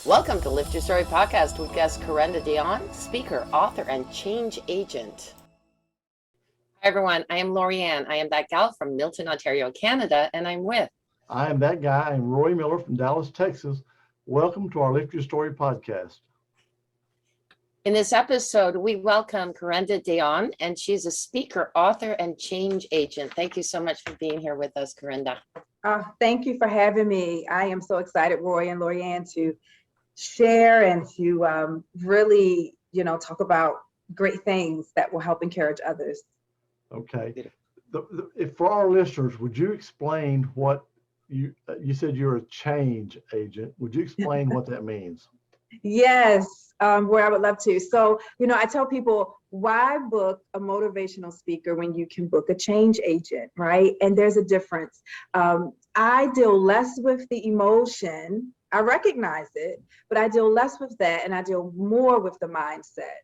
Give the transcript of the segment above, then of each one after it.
Welcome to Lift Your Story podcast with guest Carenda Deonne, speaker, author, and change agent. Hi, everyone. I am Lorianne. I am that gal from Milton, Ontario, Canada, and I'm with. I am that guy. I'm Roy Miller from Dallas, Texas. Welcome to our Lift Your Story podcast. In this episode, we welcome Carenda Deonne, and she's a speaker, author, and change agent. Thank you so much for being here with us, Carenda. Thank you for having me. I am so excited, Roy and Lorianne, to share and to really, talk about great things that will help encourage others. Okay. If for our listeners, would you explain what you said you're a change agent? Would you explain what that means? Yes, Roy, I would love to. So, I tell people, why book a motivational speaker when you can book a change agent, right? And there's a difference. I deal less with the emotion. I recognize it, but I deal less with that, and I deal more with the mindset.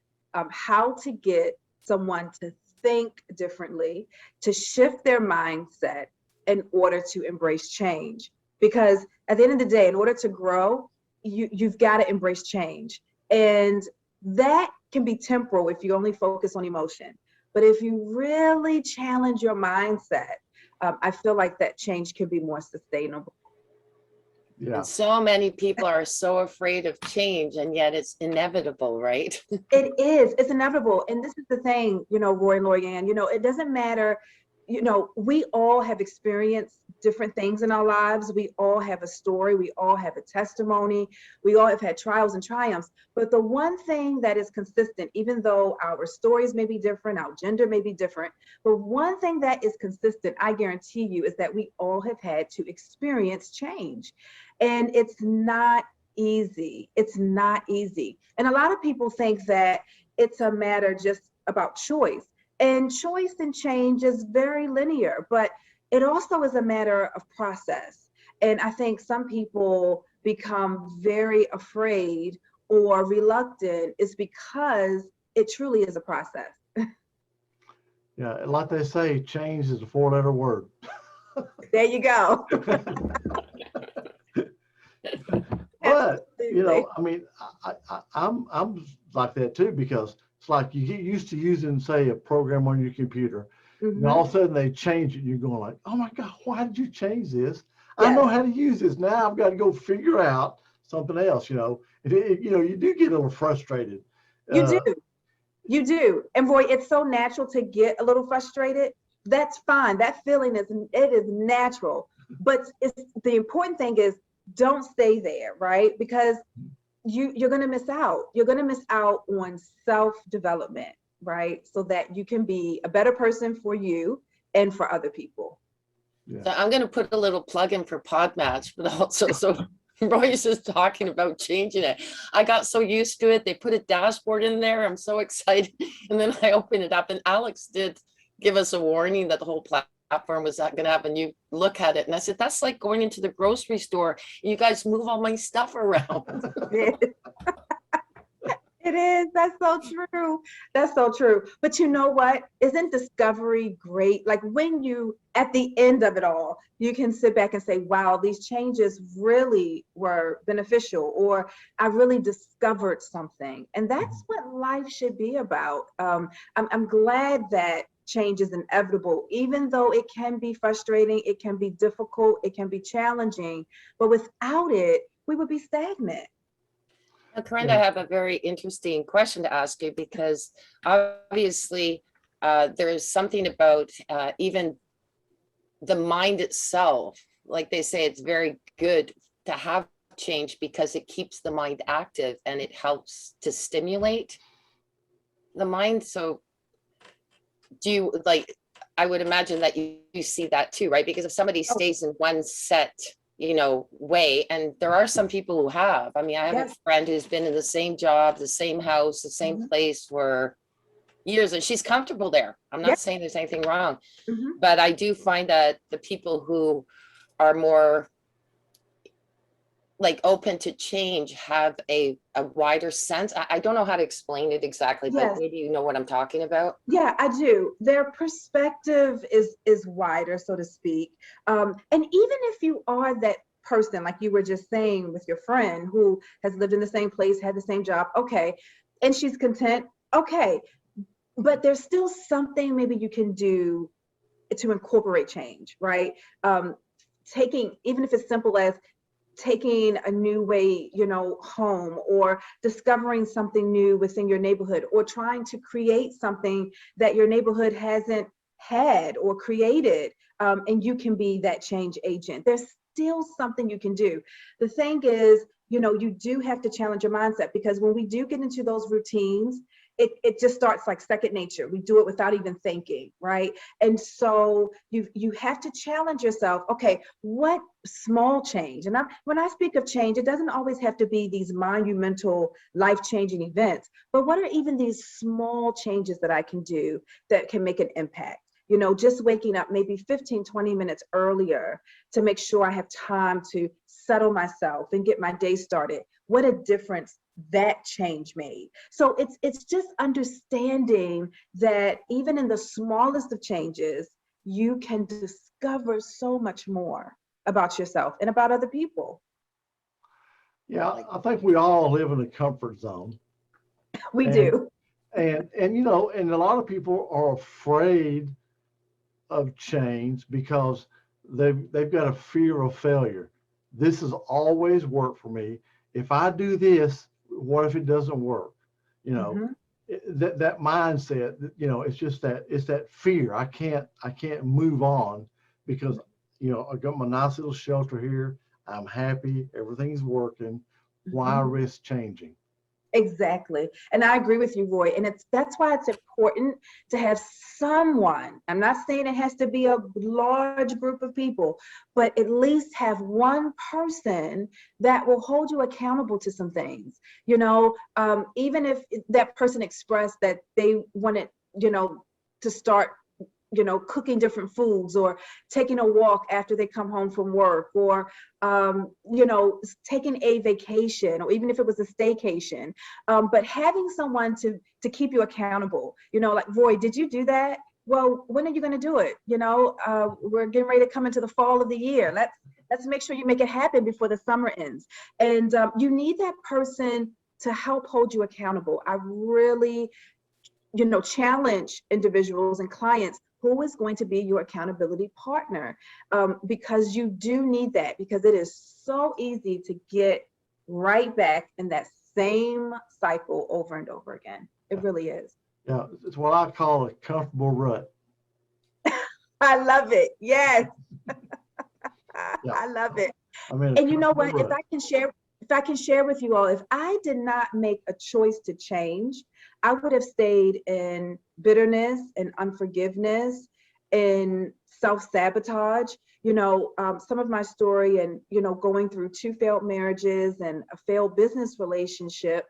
How to get someone to think differently, to shift their mindset in order to embrace change. Because at the end of the day, in order to grow, you've got to embrace change. And that can be temporal if you only focus on emotion. But if you really challenge your mindset, I feel like that change can be more sustainable. Yeah. And so many people are so afraid of change, and yet it's inevitable, right? It is. It's inevitable. And this is the thing, Roy and Lorianne, it doesn't matter. We all have experienced different things in our lives. We all have a story. We all have a testimony. We all have had trials and triumphs. But the one thing that is consistent, even though our stories may be different, our gender may be different, but one thing that is consistent, I guarantee you, is that we all have had to experience change. And it's not easy. It's not easy. And a lot of people think that it's a matter just about choice. And choice and change is very linear, but it also is a matter of process. And I think some people become very afraid or reluctant is because it truly is a process. Yeah, like they say, change is a four-letter word. There you go. But I'm like that too, because it's like you get used to using, say, a program on your computer, and all of a sudden they change it. And you're going like, "Oh my God, why did you change this? I know how to use this. Now I've got to go figure out something else." You do get a little frustrated. You do. And Roy, it's so natural to get a little frustrated. That's fine. That feeling is natural. But the important thing is, don't stay there, right? Because you're going to miss out. You're going to miss out on self-development, right? So that you can be a better person for you and for other people. Yeah. So I'm going to put a little plug in for Podmatch, but also, so Roy's just talking about changing it. I got so used to it. They put a dashboard in there. I'm so excited. And then I opened it up, and Alex did give us a warning that the whole platform was not going to have a new look at it. And I said, that's like going into the grocery store. You guys move all my stuff around. It is. That's so true. That's so true. But you know what? Isn't discovery great? Like when you, at the end of it all, you can sit back and say, wow, these changes really were beneficial, or I really discovered something. And that's what life should be about. I'm glad that change is inevitable, even though it can be frustrating, it can be difficult, it can be challenging. But without it, we would be stagnant. Now, Carenda, I have a very interesting question to ask you, because obviously there is something about even the mind itself. Like they say, it's very good to have change because it keeps the mind active and it helps to stimulate the mind. So do you, like, I would imagine that you see that too, right? Because if somebody stays in one set way, and there are some people who have, I have a friend who's been in the same job, the same house, the same place for years, and she's comfortable there. I'm not saying there's anything wrong, but I do find that the people who are more like open to change have a wider sense. I don't know how to explain it exactly, but maybe you know what I'm talking about. Yeah, I do. Their perspective is wider, so to speak. And even if you are that person, like you were just saying with your friend who has lived in the same place, had the same job, okay, and she's content, okay, but there's still something maybe you can do to incorporate change, right? Taking, even if it's simple as taking a new way, home, or discovering something new within your neighborhood, or trying to create something that your neighborhood hasn't had or created, and you can be that change agent. There's still something you can do. The thing is, you do have to challenge your mindset, because when we do get into those routines, it just starts like second nature. We do it without even thinking, right? And so you have to challenge yourself. Okay, what small change? And when I speak of change, it doesn't always have to be these monumental, life-changing events, but what are even these small changes that I can do that can make an impact? Just waking up maybe 15, 20 minutes earlier to make sure I have time to settle myself and get my day started. What a difference that change made. So it's just understanding that even in the smallest of changes, you can discover so much more about yourself and about other people. Yeah, I think we all live in a comfort zone. We do. And and a lot of people are afraid of change because they've got a fear of failure. This has always worked for me. If I do this, what if it doesn't work? That mindset, it's just that fear. I can't move on because I got my nice little shelter here. I'm happy, everything's working. Why risk changing? Exactly. And I agree with you, Roy. And that's why it's important to have someone. I'm not saying it has to be a large group of people, but at least have one person that will hold you accountable to some things. Even if that person expressed that they wanted, to start cooking different foods, or taking a walk after they come home from work, or, taking a vacation, or even if it was a staycation, but having someone to keep you accountable, like, Roy, did you do that? Well, when are you going to do it? We're getting ready to come into the fall of the year. Let's make sure you make it happen before the summer ends. And you need that person to help hold you accountable. I really, challenge individuals and clients, who is going to be your accountability partner, because you do need that, because it is so easy to get right back in that same cycle over and over again. It really is. Yeah, it's what I call a comfortable rut. I love it. Yes. Yeah. I love it. I mean, And you know what, if I can share with you all, if I did not make a choice to change, I would have stayed in bitterness and unforgiveness and self-sabotage. Some of my story, and, going through 2 failed marriages and a failed business relationship,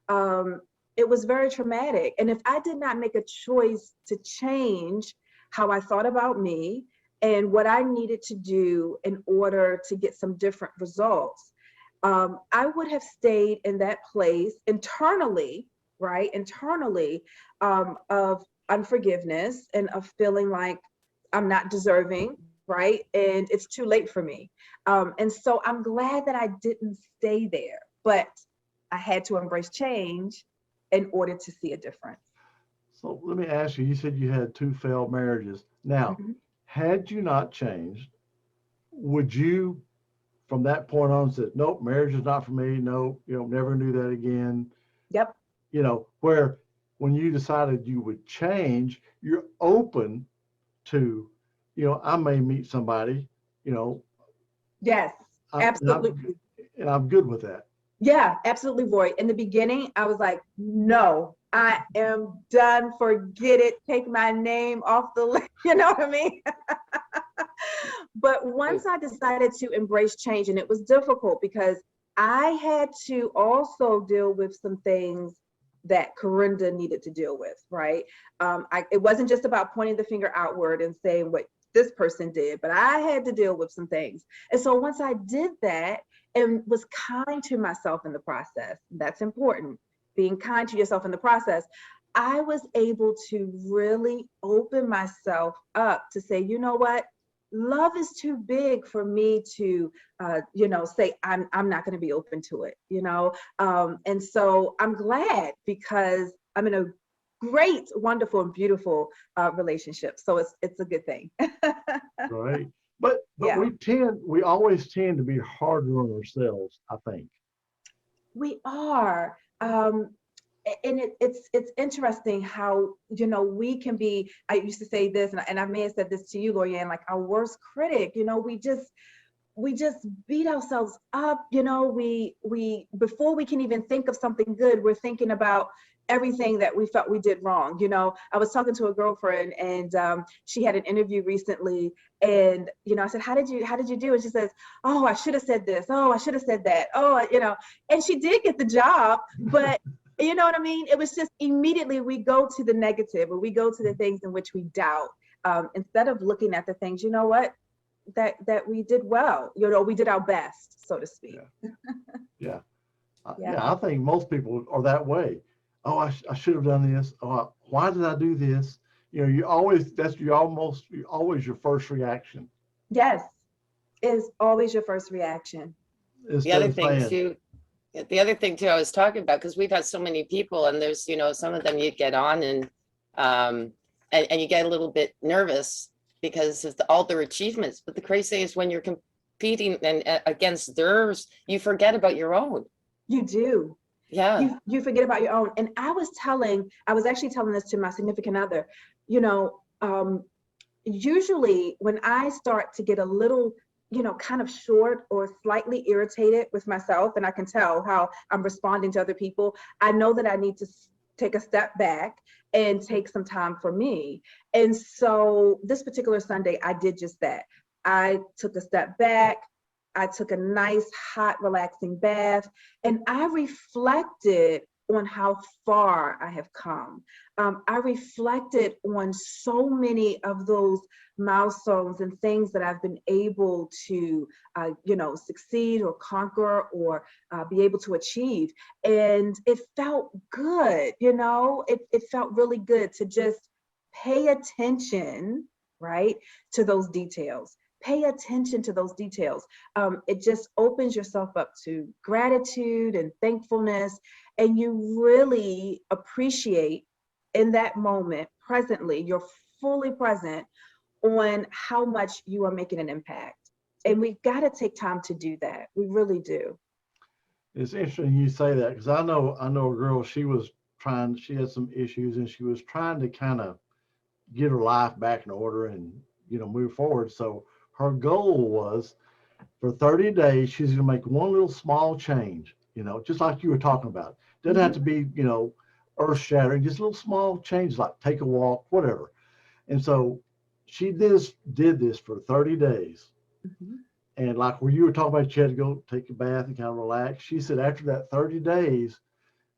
it was very traumatic. And if I did not make a choice to change how I thought about me and what I needed to do in order to get some different results, I would have stayed in that place internally, right? Internally, of unforgiveness and of feeling like I'm not deserving, right? And it's too late for me. And so I'm glad that I didn't stay there, but I had to embrace change in order to see a difference. So let me ask you, you said you had 2 failed marriages. Now, had you not changed, would you, from that point on, said, nope, marriage is not for me. No, never do that again. Yep. Where when you decided you would change, you're open to, I may meet somebody, Yes, absolutely. And I'm good with that. Yeah, absolutely, Roy. In the beginning, I was like, no, I am done. Forget it. Take my name off the list. You know what I mean? But once I decided to embrace change, and it was difficult because I had to also deal with some things that Carenda needed to deal with, right? It wasn't just about pointing the finger outward and saying what this person did, but I had to deal with some things. And so once I did that and was kind to myself in the process, that's important, being kind to yourself in the process, I was able to really open myself up to say, you know what? love is too big for me to, say I'm not going to be open to it, and so I'm glad because I'm in a great, wonderful, and beautiful relationship. So it's a good thing. Right. But Yeah, we always tend to be harder on ourselves, I think. we are. And it's interesting how we can be. I used to say this, and I may have said this to you, Lorianne, like our worst critic. We just beat ourselves up. We before we can even think of something good, we're thinking about everything that we felt we did wrong. I was talking to a girlfriend, and she had an interview recently, and I said, how did you do? And she says, oh, I should have said this. Oh, I should have said that. Oh, and she did get the job, but you know what I mean? It was just immediately we go to the negative, or we go to the things in which we doubt, instead of looking at the things, that we did well, we did our best, so to speak. Yeah. Yeah. I think most people are that way. Oh, I should have done this. Oh, why did I do this? You always, always your first reaction. Yes, is always your first reaction. The other thing too, I was talking about, because we've had so many people, and there's, some of them you get on and you get a little bit nervous because of all their achievements. But the crazy thing is when you're competing against theirs, you forget about your own. You do. Yeah. You forget about your own. And I was actually telling this to my significant other, usually when I start to get a little, kind of short or slightly irritated with myself, and I can tell how I'm responding to other people, I know that I need to take a step back and take some time for me. And so this particular Sunday, I did just that. I took a step back. I took a nice, hot, relaxing bath, and I reflected on how far I have come. I reflected on so many of those milestones and things that I've been able to, succeed or conquer or be able to achieve. And it felt good, it felt really good to just pay attention, right, to those details. Pay attention to those details. It just opens yourself up to gratitude and thankfulness, and you really appreciate in that moment, presently, you're fully present on how much you are making an impact. And we've got to take time to do that. We really do. It's interesting you say that, because I know a girl, she had some issues, and she was trying to kind of get her life back in order and, move forward. So her goal was for 30 days, she's going to make one little small change, just like you were talking about. Doesn't have to be, earth shattering, just little small changes like take a walk, whatever. And so she did this for 30 days. Mm-hmm. And like where you were talking about, she had to go take a bath and kind of relax. She said after that 30 days,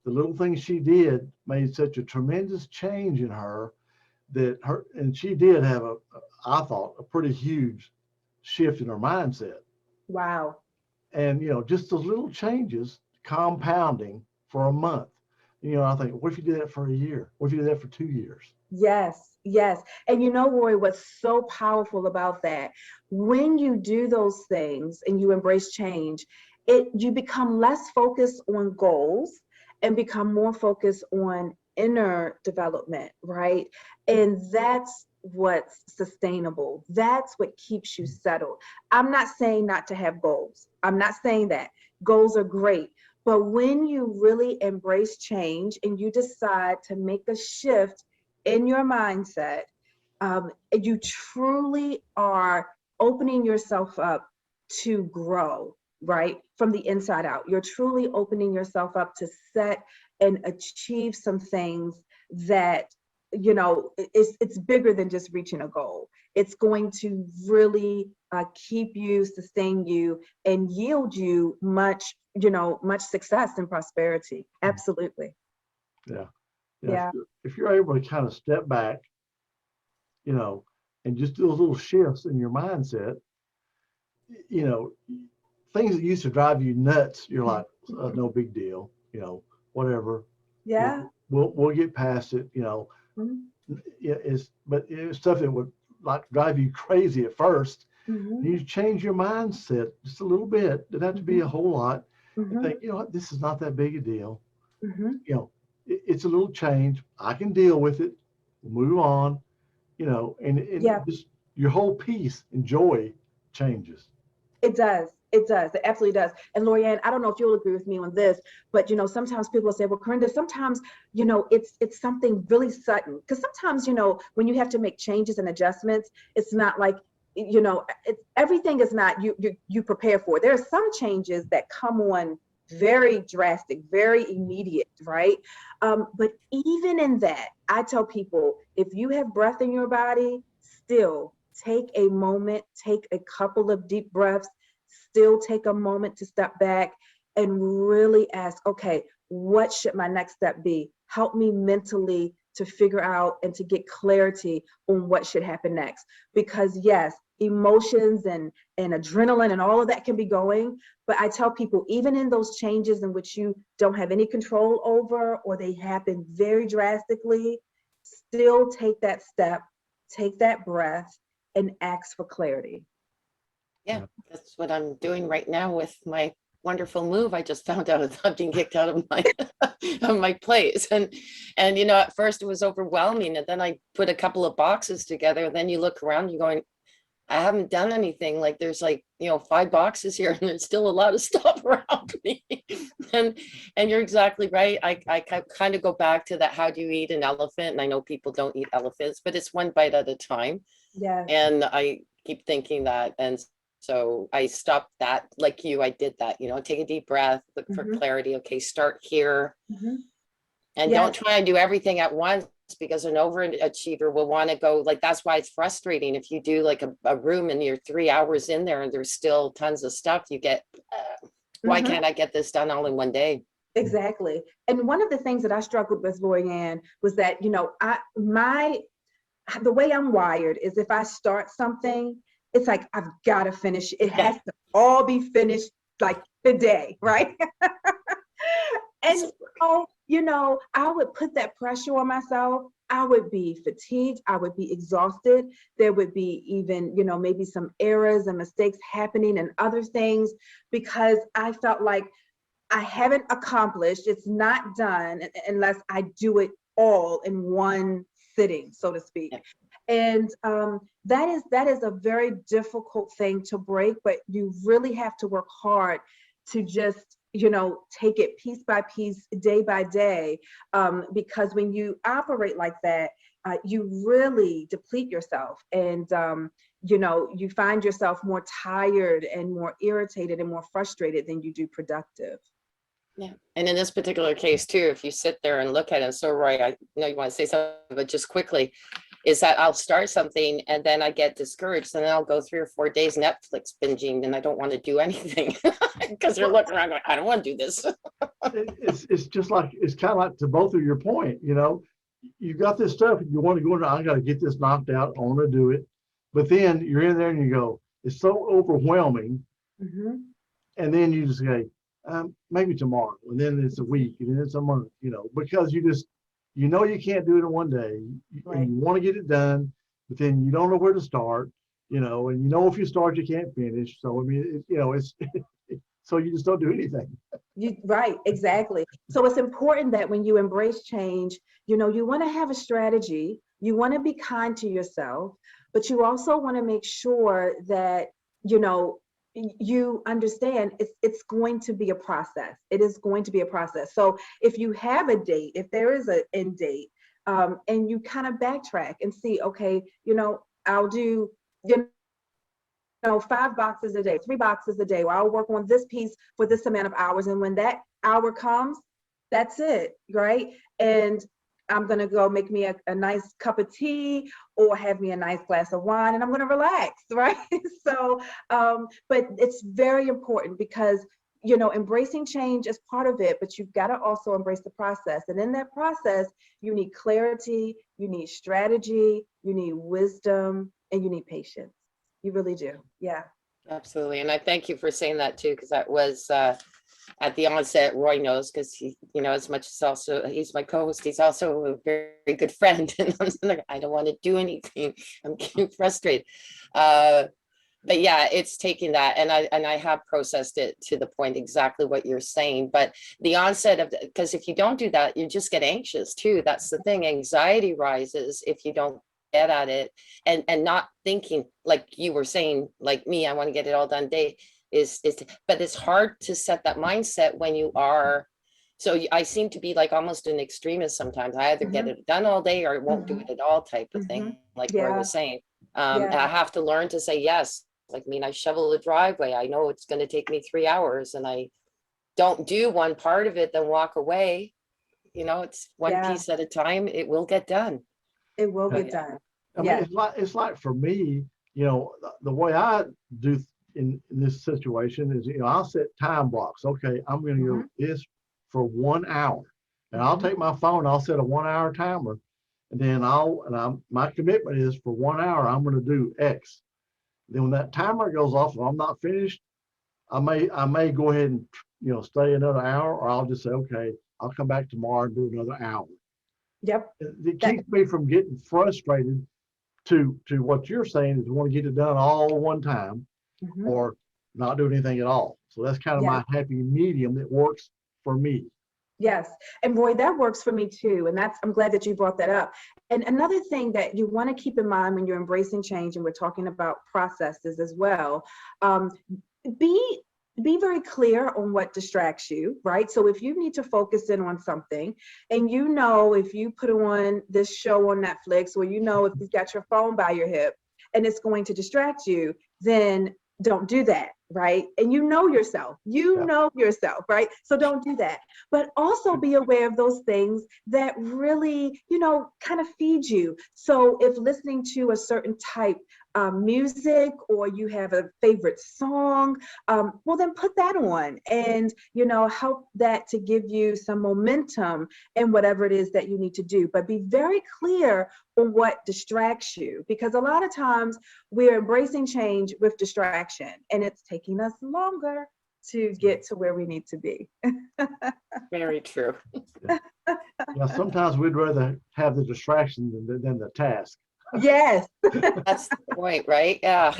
the little things she did made such a tremendous change in her and she did have I thought, a pretty huge shift in her mindset. Wow. And, just those little changes compounding for a month. I think, what if you did that for a year? What if you did that for 2 years? Yes. And Roy, what's so powerful about that, when you do those things and you embrace change, you become less focused on goals and become more focused on inner development, right? And that's what's sustainable. That's what keeps you settled. I'm not saying not to have goals. I'm not saying that. Goals are great. But when you really embrace change and you decide to make a shift in your mindset, you truly are opening yourself up to grow, right? From the inside out. You're truly opening yourself up to set and achieve some things that, it's bigger than just reaching a goal. It's going to really keep you, sustain you, and yield you much success and prosperity. Absolutely. Yeah. If you're able to kind of step back, and just do those little shifts in your mindset, things that used to drive you nuts, you're like, no big deal, whatever. Yeah. We'll get past it, Mm-hmm. It's stuff that would like drive you crazy at first. Mhm. You change your mindset just a little bit. Doesn't have to be a whole lot. And Mhm. think, you know what, this is not that big a deal. Mhm. You know, it's a little change. I can deal with it. Move on. You know, and Yeah. just your whole peace and joy changes. It does. It does. It absolutely does. And Lorianne, I don't know if you'll agree with me on this, but sometimes people say, well, Carenda, sometimes, it's something really sudden. Because sometimes, when you have to make changes and adjustments, it's not like, everything is not you prepare for. There are some changes that come on very drastic, very immediate, right? But even in that, I tell people, if you have breath in your body, still take a moment, take a couple of deep breaths, still take a moment to step back and really ask, okay, what should my next step be? Help me mentally to figure out and to get clarity on what should happen next. Because yes, emotions and adrenaline and all of that can be going, but I tell people, even in those changes in which you don't have any control over, or they happen very drastically, still take that step, take that breath, and ask for clarity. Yeah, Yeah. that's what I'm doing right now with my wonderful move. I just found out I'm being kicked out of my of my place. And at first it was overwhelming. And then I put a couple of boxes together. And then you look around, you're going, I haven't done anything. Like there's 5 boxes here, and there's still a lot of stuff around me. and you're exactly right. I kind of go back to that. How do you eat an elephant? And I know people don't eat elephants, but it's one bite at a time. Yes. And I keep thinking that. And so I stopped that, like you, I did that, take a deep breath, look for clarity. Okay, start here. And Yes. don't try and do everything at once, because an overachiever will want to go, like, that's why it's frustrating. If you do like a room and you're 3 hours in there and there's still tons of stuff, you get, why can't I get this done all in one day? Exactly. And one of the things that I struggled with, Lorianne, was that, the way I'm wired is if I start something, it's like, I've got to finish. It has to all be finished like today, right? And so, I would put that pressure on myself. I would be fatigued. I would be exhausted. There would be even, maybe some errors and mistakes happening and other things, because I felt like I haven't accomplished, it's not done unless I do it all in one sitting, so to speak. And that is a very difficult thing to break, but you really have to work hard to just take it piece by piece, day by day, because when you operate like that, you really deplete yourself, and you find yourself more tired and more irritated and more frustrated than you do productive. Yeah. And in this particular case too, if you sit there and look at it, so Roy, I know you want to say something, but just quickly, is that I'll start something and then I get discouraged, and then I'll go 3 or 4 days Netflix binging, and I don't want to do anything because they're looking around going, I don't want to do this. It's just like, it's kind of like, to both of your point, you got this stuff and you want to go in, I got to get this knocked out, I want to do it. But then you're in there and you go, it's so overwhelming. And then you just say, maybe tomorrow, and then it's a week, and then it's a month, because you can't do it in one day, and you want to get it done, but then you don't know where to start, and if you start, you can't finish. So, I mean, it's, so you just don't do anything. Right, exactly. So it's important that when you embrace change, you want to have a strategy, you want to be kind to yourself, but you also want to make sure that, you understand it's going to be a process. It is going to be a process. So if you have a date, if there is an end date, and you kind of backtrack and see, okay, I'll do, 5 boxes a day, 3 boxes a day, or I'll work on this piece for this amount of hours. And when that hour comes, that's it, right? And I'm going to go make me a nice cup of tea, or have me a nice glass of wine, and I'm going to relax, right? So, but it's very important, because, embracing change is part of it, but you've got to also embrace the process. And in that process, you need clarity, you need strategy, you need wisdom, and you need patience. You really do. Yeah. Absolutely. And I thank you for saying that too, because that was at the onset, Roy knows, because he, as much as also he's my co-host, he's also a very, very good friend. And I don't want to do anything. I'm getting frustrated. But yeah, it's taking that, and I have processed it to the point exactly what you're saying. But the onset of, because if you don't do that, you just get anxious too. That's the thing. Anxiety rises if you don't get at it, and not thinking like you were saying, like me, I want to get it all done day but it's hard to set that mindset when you are. So I seem to be like almost an extremist sometimes. I either get it done all day or won't do it at all, type of thing, like Roy was saying. And I have to learn to say yes. Like, I shovel the driveway. I know it's going to take me 3 hours, and I don't do one part of it, then walk away. It's one piece at a time. It will get done. It will get done. I mean, it's like for me, the way I do in this situation is, I'll set time blocks. Okay, I'm going to go this for 1 hour, and I'll take my phone. I'll set a 1 hour timer, and then my commitment is for 1 hour, I'm going to do X. Then when that timer goes off, if I'm not finished, I may go ahead and stay another hour, or I'll just say, okay, I'll come back tomorrow and do another hour. Yep. It keeps me from getting frustrated to what you're saying is want to get it done all one time or not do anything at all. So that's kind of my happy medium that works for me. Yes. And Roy, that works for me too. And I'm glad that you brought that up. And another thing that you want to keep in mind when you're embracing change, and we're talking about processes as well, be very clear on what distracts you, right? So if you need to focus in on something, and if you put on this show on Netflix, or if you've got your phone by your hip and it's going to distract you, then don't do that, right? And yourself, right? So don't do that. But also be aware of those things that really, kind of feed you. So if listening to a certain type music, or you have a favorite song, well, then put that on and, help that to give you some momentum in whatever it is that you need to do. But be very clear on what distracts you, because a lot of times we're embracing change with distraction, and it's taking us longer to get to where we need to be. Very true. Sometimes we'd rather have the distraction than the task. Yes. That's the point, right? Yeah.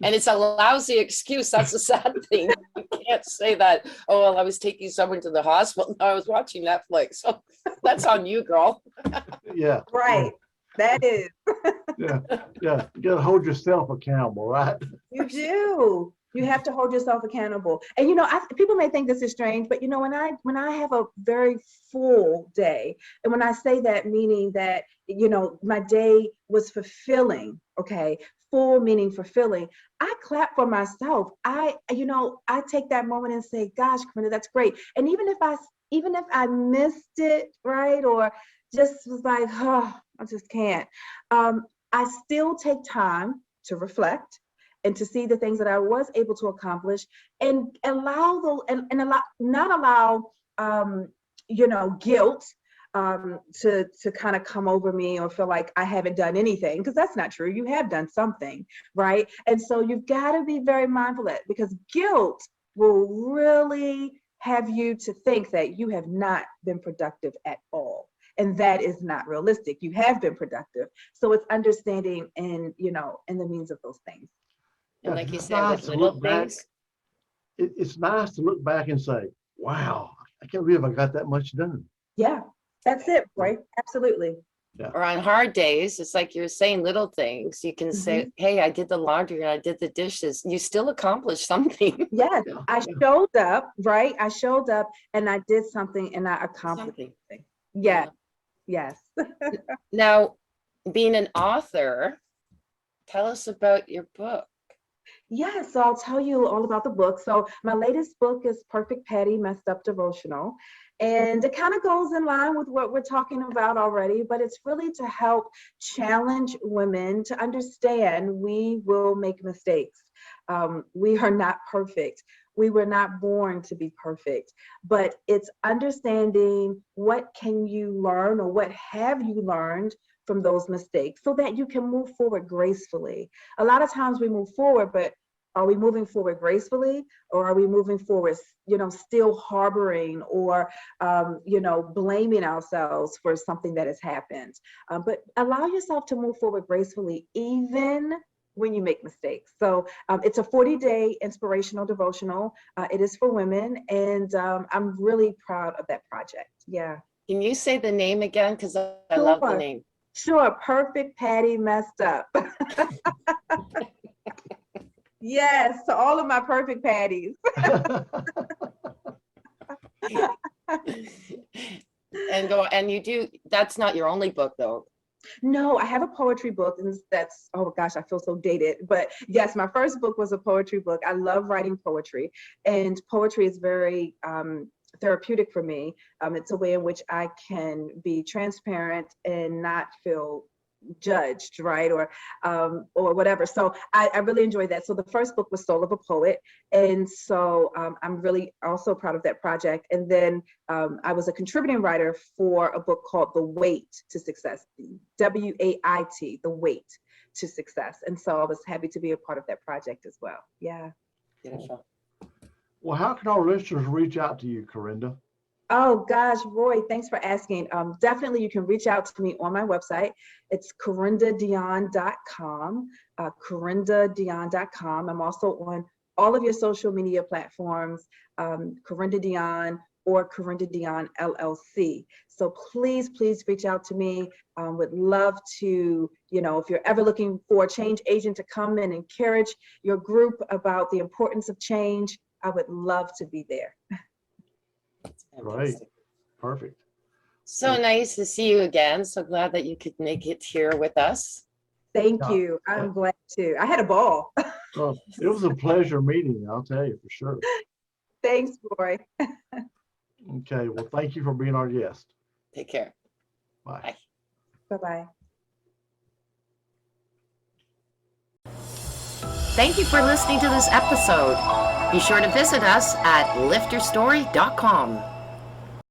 And it's a lousy excuse. That's a sad thing. You can't say that, oh, well, I was taking someone to the hospital. No, I was watching Netflix. So that's on you, girl. Yeah. Right. That is. Yeah. You got to hold yourself accountable, right? You do. You have to hold yourself accountable. And people may think this is strange, but when I have a very full day, and when I say that, meaning that my day was fulfilling, okay, full meaning fulfilling, I clap for myself. I take that moment and say, gosh, Carenda, that's great. And even if I missed it, right, or just was like, oh, I just can't, I still take time to reflect and to see the things that I was able to accomplish, and not allow guilt to kind of come over me, or feel like I haven't done anything, because that's not true. You have done something, right? And so you've got to be very mindful of it, because guilt will really have you to think that you have not been productive at all. And that is not realistic. You have been productive. So it's understanding in the means of those things. And like you said, with little things. It's nice to look back and say, wow, I can't believe I got that much done. Yeah, that's it, right? Absolutely. Yeah. Or on hard days, it's like you're saying, little things. You can say, hey, I did the laundry, and I did the dishes. You still accomplished something. Yes, I showed up, right? I showed up and I did something, and I accomplished something. Yeah. Yes. Now, being an author, tell us about your book. Yeah, so I'll tell you all about the book. So my latest book is Perfect Patty Messed Up Devotional. And it kind of goes in line with what we're talking about already, but it's really to help challenge women to understand we will make mistakes. We are not perfect. We were not born to be perfect, but it's understanding what can you learn, or what have you learned from those mistakes, so that you can move forward gracefully. A lot of times we move forward, but Are we moving forward gracefully, or are we moving forward, still harboring or, blaming ourselves for something that has happened? But allow yourself to move forward gracefully, even when you make mistakes. So it's a 40-day inspirational devotional. It is for women, and I'm really proud of that project. Yeah. Can you say the name again? Because I love the name. Sure. Perfect Patty Messed Up. Yes, to all of my perfect patties. And you do, that's not your only book though. No, I have a poetry book, and that's, oh gosh, I feel so dated. But yes, my first book was a poetry book. I love writing poetry, and poetry is very therapeutic for me. It's a way in which I can be transparent and not feel judged, right, or whatever. So I really enjoyed that. So the first book was Soul of a Poet, and so I'm really also proud of that project. And then I was a contributing writer for a book called The Weight to Success, WAIT, The Weight to Success. And so I was happy to be a part of that project as well. Yeah. Beautiful. Well, how can our listeners reach out to you, Carenda? Oh gosh, Roy, thanks for asking. Definitely you can reach out to me on my website. It's carendadeonne.com, carendadeonne.com. I'm also on all of your social media platforms, Carenda Deonne or Carenda Deonne LLC. So please reach out to me. Would love to, if you're ever looking for a change agent to come and encourage your group about the importance of change, I would love to be there. Great. Perfect. So nice to see you again. So glad that you could make it here with us. Thank you. I'm glad to. I had a ball. Well, it was a pleasure meeting, I'll tell you for sure. Thanks, Roy. Okay. Well, thank you for being our guest. Take care. Bye. Bye-bye. Thank you for listening to this episode. Be sure to visit us at lifterstory.com.